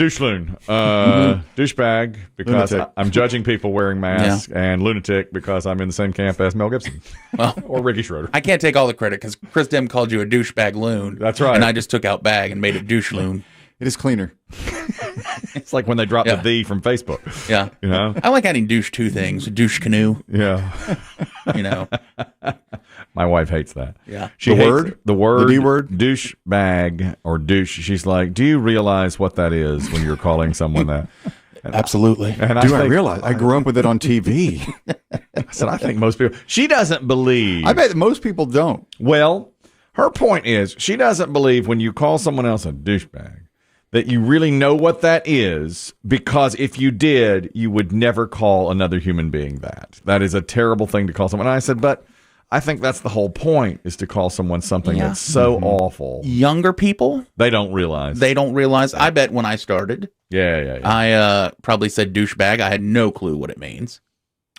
Douche-Loon, douchebag because I'm judging people wearing masks, and lunatic because I'm in the same camp as Mel Gibson or Ricky Schroeder. I can't take all the credit because Chris Demm called you a douchebag loon. That's right. And I just took out bag and made it douche-loon. It is cleaner. It's like when they dropped the "the" from Facebook. Yeah. You know? I like adding douche two things. Douche canoe. Yeah. You know. My wife hates that. Yeah. She hates the word, the D word, douche bag or douche. She's like, do you realize what that is when you're calling someone that? And absolutely. I realize? I grew up with it on TV. I said, I think most people. She doesn't believe. I bet that most people don't. Well, her point is she doesn't believe when you call someone else a douchebag that you really know what that is, because if you did, you would never call another human being that. That is a terrible thing to call someone. And I said, but I think that's the whole point, is to call someone something that's so awful. Younger people? They don't realize. I bet when I started. Yeah. I probably said douchebag. I had no clue what it means.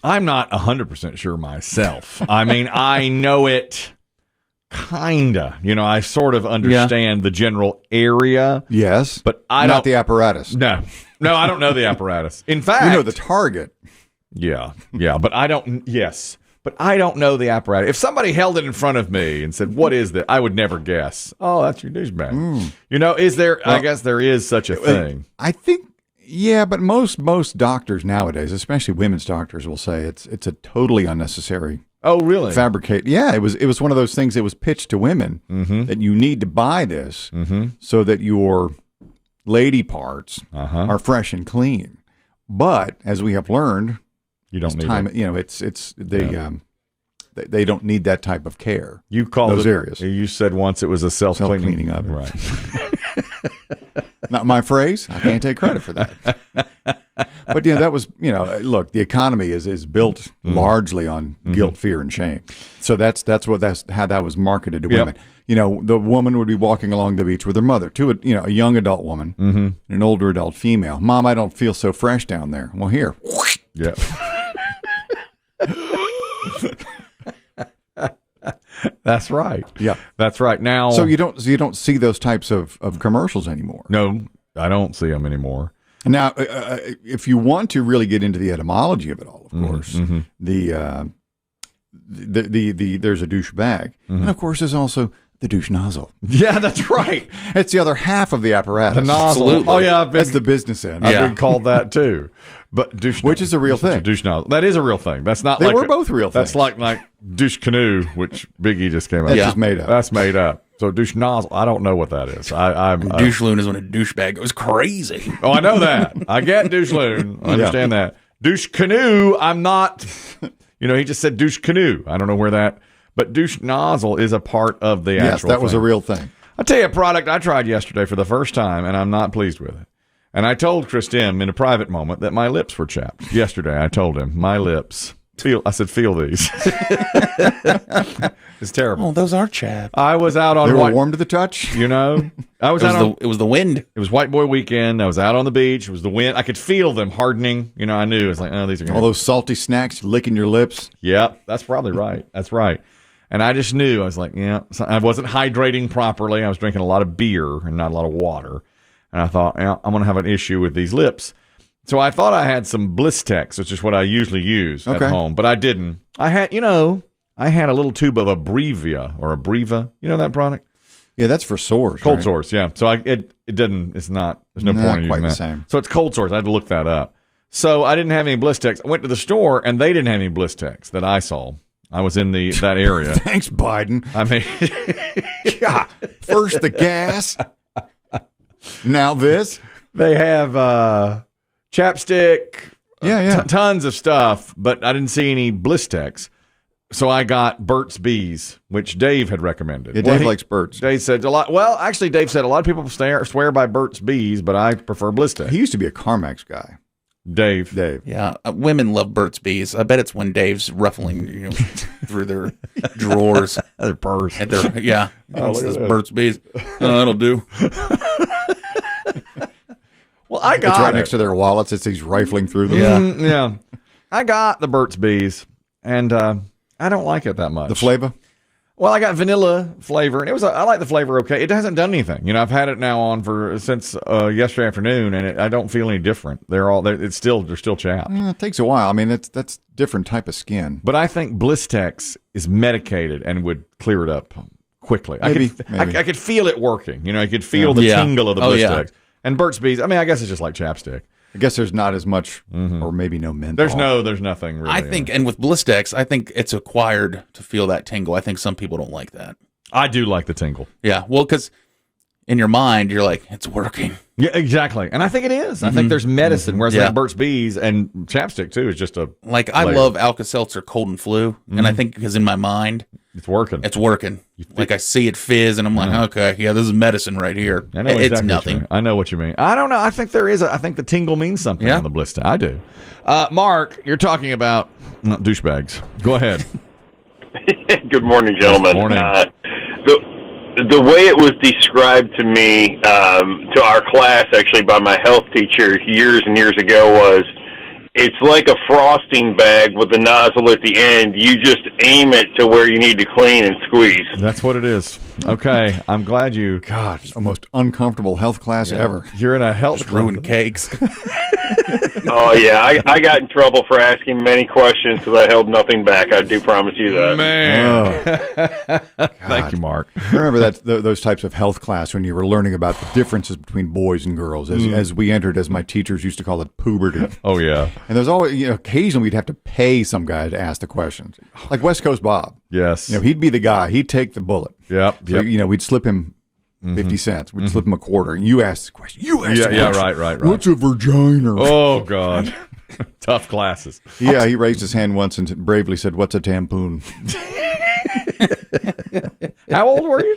I'm not 100% sure myself. I mean, I know it kinda. You know, I sort of understand the general area. Yes. But I not don't. the apparatus. No, I don't know the apparatus. In fact. You know the target. Yeah, but I don't. Yes. But I don't know the apparatus. If somebody held it in front of me and said, what is that? I would never guess. Oh, that's your douchebag. You know, is there, well, I guess there is such a thing. I think, yeah, but most doctors nowadays, especially women's doctors, will say it's a totally unnecessary. Oh, really? Fabricate. Yeah, it was one of those things that was pitched to women that you need to buy this so that your lady parts are fresh and clean. But as we have learned, you don't need it. You know, they don't need that type of care. You called those areas. You said once it was a self-cleaning oven. Right. Not my phrase. I can't take credit for that. But that was, look, the economy is built largely on guilt, fear, and shame. So that's how that was marketed to women. You know, the woman would be walking along the beach with her mother, a young adult woman, and an older adult female. Mom, I don't feel so fresh down there. Well, here. Yeah. That's right. Yeah, that's right. Now, so you don't see those types of commercials anymore. No, I don't see them anymore. Now, if you want to really get into the etymology of it all, of course, there's a douche bag, and of course there's also the douche nozzle. Yeah, that's right. It's the other half of the apparatus. The nozzle. Absolutely. Oh yeah, that's the business end. I've been called that too. But douche, which is a real thing. Douche nozzle. That is a real thing. That's not. They were both real things. That's like douche canoe, which Biggie just came up. That's just made up. That's made up. So douche nozzle, I don't know what that is. Douche-Loon is when a douchebag goes crazy. Oh, I know that. I get douche-Loon. I understand that. Douche canoe, I'm not. He just said douche canoe. I don't know where that. But douche nozzle is a part of the actual thing. Yes, that was a real thing. I'll tell you a product I tried yesterday for the first time, and I'm not pleased with it. And I told Chris Demm in a private moment that my lips were chapped. Yesterday, I told him, my lips. I said, feel these. It's terrible. Oh, those are chapped. I was out on. They were warm to the touch. I was it was the wind. It was White Boy Weekend. I was out on the beach. It was the wind. I could feel them hardening. I knew. It was like, oh, these are all those salty snacks licking your lips. Yep, that's probably right. That's right. And I just knew. I was like, so I wasn't hydrating properly. I was drinking a lot of beer and not a lot of water. And I thought, I'm going to have an issue with these lips. So I thought I had some Blistex, which is what I usually use at home, but I didn't. I had a little tube of Abrevia or Abreva. You know that product? Yeah, that's for sores. Cold sores, yeah. So it didn't. It's not. There's no point in using that. Same. So it's cold sores. I had to look that up. So I didn't have any Blistex. I went to the store and they didn't have any Blistex that I saw. I was in that area. Thanks, Biden. I mean, yeah. First the gas. Now this. They have chapstick. Tons of stuff, but I didn't see any Blistex. So I got Burt's Bees, which Dave had recommended. Yeah, Dave likes Burt's. Dave said a lot. Well, actually, Dave said a lot of people swear by Burt's Bees, but I prefer Blistex. He used to be a Carmex guy. Dave. Yeah, women love Burt's Bees. I bet it's when Dave's ruffling through their drawers. Their purse. Says Burt's Bees. That'll do. Well, I got it's right next to their wallets. It's he's rifling through them. Yeah, yeah. I got the Burt's Bees, and I don't like it that much. The flavor? Well, I got vanilla flavor, and I like the flavor. Okay, it hasn't done anything. I've had it now on since yesterday afternoon, and I don't feel any different. They're still chapped. It takes a while. I mean, that's different type of skin. But I think Blistex is medicated and would clear it up quickly. Maybe. I could feel it working. I could feel the tingle of the Blistex. Yeah. And Burt's Bees. I mean, I guess it's just like chapstick. I guess there's not as much, or maybe no menthol. There's nothing really. I think, and with Blistex, I think it's acquired to feel that tingle. I think some people don't like that. I do like the tingle. Yeah, well, because in your mind, you're like, it's working. Yeah, exactly. And I think it is. I think there's medicine, whereas like Burt's Bees and chapstick, too, is just a Like, I love Alka-Seltzer Cold and Flu, and I think because in my mind, it's working. it's working. Like, I see it fizz, and I'm like, okay, yeah, this is medicine right here. I know It's exactly nothing. I know what you mean. I don't know. I think there is. I think the tingle means something on the blister. I do. Mark, you're talking about douchebags. Go ahead. Good morning, gentlemen. Good morning. The way it was described to me, to our class, actually, by my health teacher years and years ago was, it's like a frosting bag with a nozzle at the end. You just aim it to where you need to clean and squeeze. That's what it is. Okay. I'm glad you... God, it's the most uncomfortable health class ever. You're in a health... Ruined cakes. Oh, yeah. I got in trouble for asking many questions because I held nothing back. I do promise you that. Man. Thank you, Mark. I remember those types of health class when you were learning about the differences between boys and girls as we entered, as my teachers used to call it, puberty. Oh, yeah. And there's always, occasionally we'd have to pay some guy to ask the questions. Like West Coast Bob. Yes. He'd be the guy. He'd take the bullet. Yep. So, we'd slip him 50 cents. We'd slip him a quarter. And you ask the question. You ask the question. Yeah, right. What's a vagina? Oh, God. Tough classes. Yeah, he raised his hand once and bravely said, "What's a tampoon?" How old were you?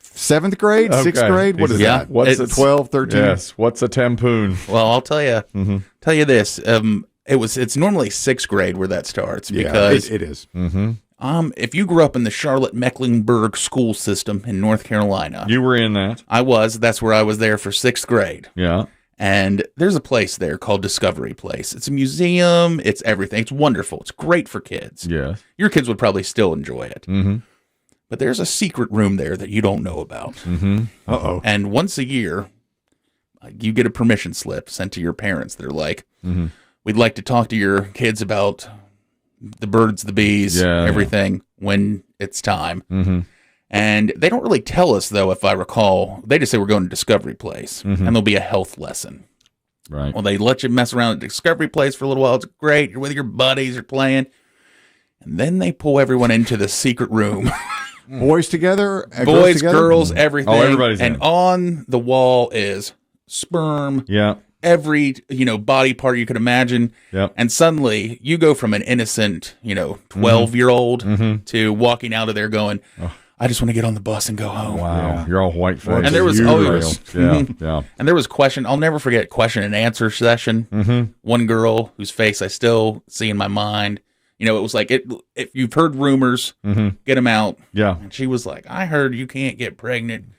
7th grade? 6th grade? What is that? What's It's 12, 13? Yes. What's a tampoon? Well, I'll tell you. Tell you this. It's normally 6th grade where that starts because it is. if you grew up in the Charlotte Mecklenburg school system in North Carolina, You were in that. I was. That's where I was there for 6th grade. Yeah. And there's a place there called Discovery Place. It's a museum. It's everything. It's wonderful. It's great for kids. Yes. Your kids would probably still enjoy it. Mm-hmm. But there's a secret room there that you don't know about. Mm-hmm. Uh-oh. And once a year, you get a permission slip sent to your parents. They're like, we'd like to talk to your kids about the birds, the bees, everything when it's time. Mm-hmm. And they don't really tell us, though, if I recall. They just say we're going to Discovery Place, and there'll be a health lesson. Right. Well, they let you mess around at Discovery Place for a little while. It's great. You're with your buddies. You're playing. And then they pull everyone into the secret room. Boys together? Boys, together? girls, everything. Oh, everybody's and in. on the wall is sperm. Yeah. Every, body part you could imagine. Yep. And suddenly you go from an innocent, 12-year-old to walking out of there going, I just want to get on the bus and go home. Wow. Yeah. You're all white faced. And there was Yeah. And there was I'll never forget question and answer session. Mm-hmm. One girl whose face I still see in my mind. It was like, if you've heard rumors, get them out. Yeah. And she was like, I heard you can't get pregnant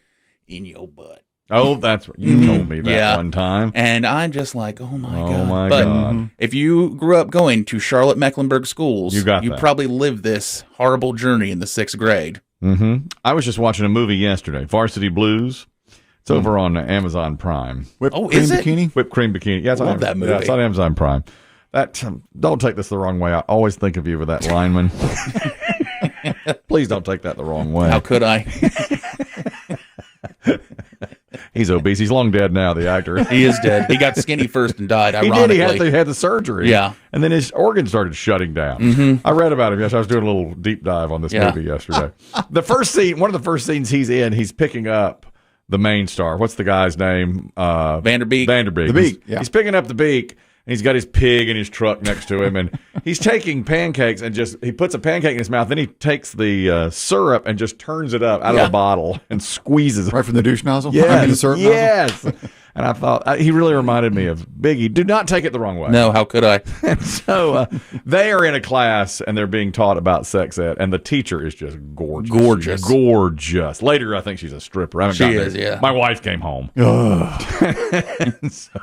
in your butt. Oh, that's what you told me that one time. And I'm just like, oh my God. Oh my but God. if you grew up going to Charlotte Mecklenburg schools, You got you that. probably lived this horrible journey in the 6th grade. Mm-hmm. I was just watching a movie yesterday, Varsity Blues. It's over on Amazon Prime. Whipped Oh, cream is it? bikini? Whipped Cream Bikini. Yeah, it's Love on, that movie. Yeah, it's on Amazon Prime. Don't take this the wrong way. I always think of you with that lineman. Please don't take that the wrong way. How could I? He's obese. He's long dead now, the actor. He is dead. He got skinny first and died, He ironically. did. He had the surgery. Yeah. And then his organs started shutting down. I read about him. Yes, I was doing a little deep dive on this movie yesterday. The first scene, one of the first scenes he's in, he's picking up the main star. What's the guy's name? Vanderbeek. The Beak, He's picking up the Beak. And he's got his pig in his truck next to him, and he's taking pancakes and he puts a pancake in his mouth. Then he takes the syrup and just turns it up out of a bottle and squeezes it. Right from the douche nozzle? Yes, I mean, the syrup nozzle? yes. And I thought he really reminded me of Biggie. Do not take it the wrong way. No, how could I? And so they are in a class and they're being taught about sex ed, and the teacher is just gorgeous. Gorgeous. She's gorgeous. Later, I think she's a stripper. I haven't She gotten is, there. yeah. My wife came home.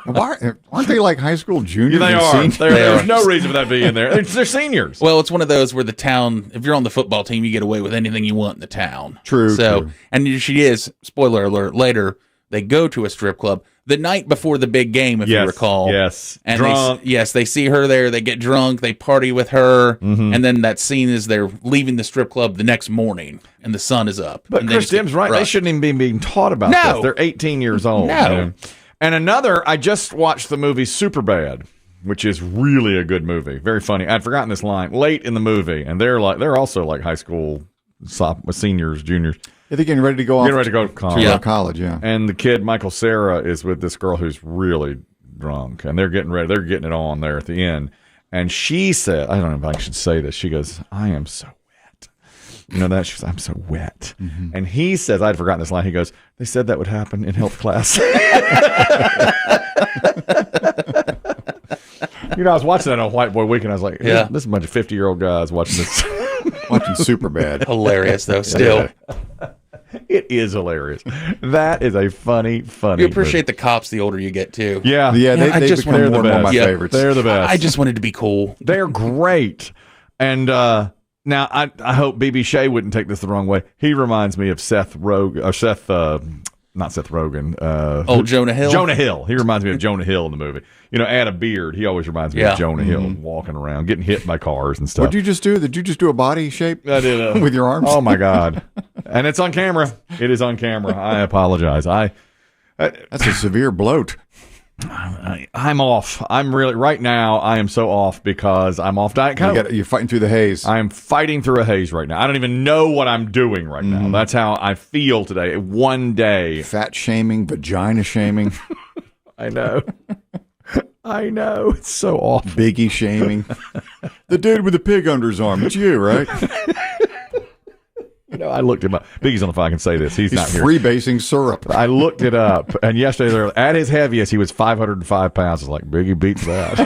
Why aren't they like high school juniors? They and are. seniors? There's no reason for that to be in there. They're seniors. Well, it's one of those where the town, if you're on the football team, you get away with anything you want in the town. True, So, true. and she is, spoiler alert, later, they go to a strip club the night before the big game, if you recall. Yes. And Drunk. they see her there, they get drunk, they party with her, and then that scene is they're leaving the strip club the next morning, and the sun is up. But and Chris Demm's right. They shouldn't even be being taught about No. this. They're 18 years old. No. Man. And another, I just watched the movie Superbad, which is really a good movie. Very funny. I'd forgotten this line late in the movie, and they're also like high school seniors, juniors. Yeah, they're getting ready to go off. Getting ready to go to college. To college, yeah. And the kid, Michael Cera, is with this girl who's really drunk, and they're getting ready. They're getting it on there at the end. And she said, I don't know if I should say this. She goes, I am so wet. You know that? She goes, I'm so wet. Mm-hmm. And he says, I'd forgotten this line. He goes, they said that would happen in health class. You know, I was watching that on White Boy Weekend. I was like, this is a bunch of 50-year-old guys watching this. Watching Superbad. Hilarious, though, still. It is hilarious. That is a funny You appreciate the cops the older you get, too. Yeah. Yeah, they just become want- more and more my Yeah. favorites. They're the best. I just wanted to be cool. They're great. And now I hope BB Shea wouldn't take this the wrong way. He reminds me of not Seth Rogen. Jonah Hill? Jonah Hill. He reminds me of Jonah Hill in the movie. You know, add a beard. He always reminds me of Jonah Hill walking around, getting hit by cars and stuff. What'd you just do? Did you just do a body shape? I did with your arms? Oh my God! And it's on camera. It is on camera. I apologize. That's a severe bloat. I'm off. I'm really right now. I am so off because I'm off Diet Coke. You're fighting through the haze. I am fighting through a haze right now. I don't even know what I'm doing right now. That's how I feel today. One day. Fat shaming, vagina shaming, I know. I know. It's so off. Biggie shaming. The dude with the pig under his arm. It's you, right? You know, I looked him up. Biggie's on the phone. I can say this. He's not here. Freebasing syrup. I looked it up, and yesterday, at his heaviest, he was 505 pounds. I was like, Biggie beats that.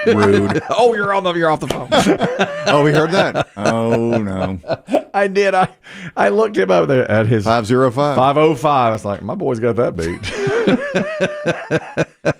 Rude. Oh, you're off the phone. Oh, we heard that. Oh, no. I did. I looked him up there at his 505. 505. I was like, my boy's got that beat.